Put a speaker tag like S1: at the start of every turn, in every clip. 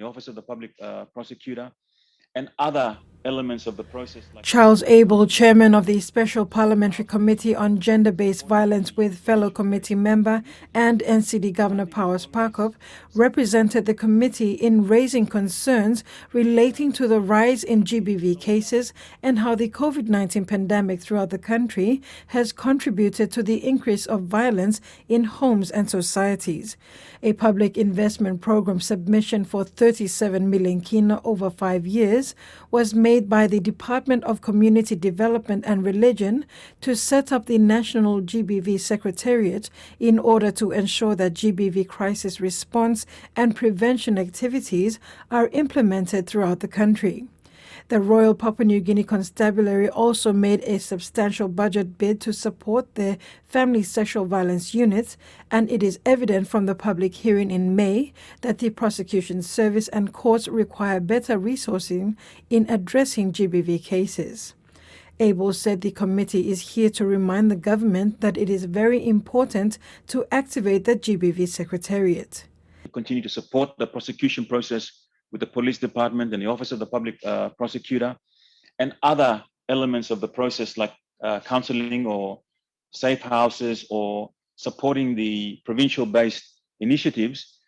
S1: the Office of the Public Prosecutor, and other elements of the process.
S2: Charles Abel, chairman of the Special Parliamentary Committee on Gender-Based Violence with fellow committee member and NCD Governor Powes Parkop, represented the committee in raising concerns relating to the rise in GBV cases and how the COVID-19 pandemic throughout the country has contributed to the increase of violence in homes and societies. A public investment program submission for 37 million kina over 5 years was made by the Department of Community Development and Religion to set up the National GBV Secretariat in order to ensure that GBV crisis response and prevention activities are implemented throughout the country. The Royal Papua New Guinea Constabulary also made a substantial budget bid to support their family sexual violence units, and it is evident from the public hearing in May that the prosecution service and courts require better resourcing in addressing GBV cases. Abel said the committee is here to remind the government that it is very important to activate the GBV Secretariat.
S1: We continue to support the prosecution process with the Police Department and the Office of the Public Prosecutor, and other elements of the process like counselling or safe houses or supporting the provincial-based initiatives.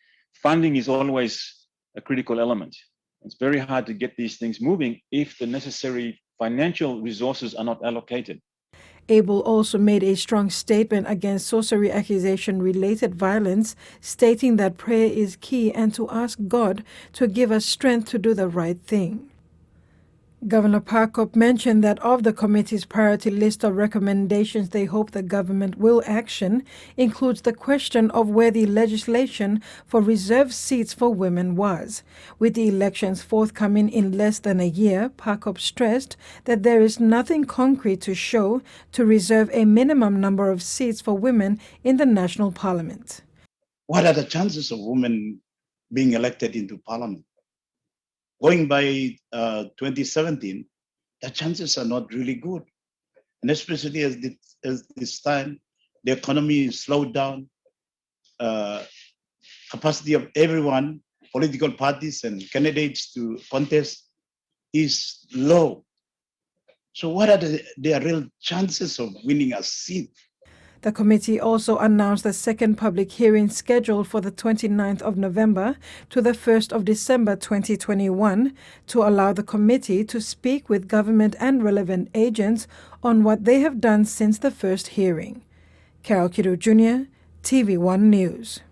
S1: Funding is always a critical element. It's very hard to get these things moving if the necessary financial resources are not allocated.
S2: Abel also made a strong statement against sorcery accusation-related violence, stating that prayer is key and to ask God to give us strength to do the right thing. Governor Parkop mentioned that of the committee's priority list of recommendations they hope the government will action includes the question of where the legislation for reserved seats for women was. With the elections forthcoming in less than a year, Parkop stressed that there is nothing concrete to show to reserve a minimum number of seats for women in the national parliament.
S3: What are the chances of women being elected into parliament? Going by 2017, the chances are not really good. And especially as this time, the economy is slowed down, capacity of everyone, political parties and candidates to contest is low. So what are the real chances of winning a seat?
S2: The committee also announced the second public hearing scheduled for the 29th of November to the 1st of December 2021 to allow the committee to speak with government and relevant agents on what they have done since the first hearing. Carol Kidu Jr., TVWAN News.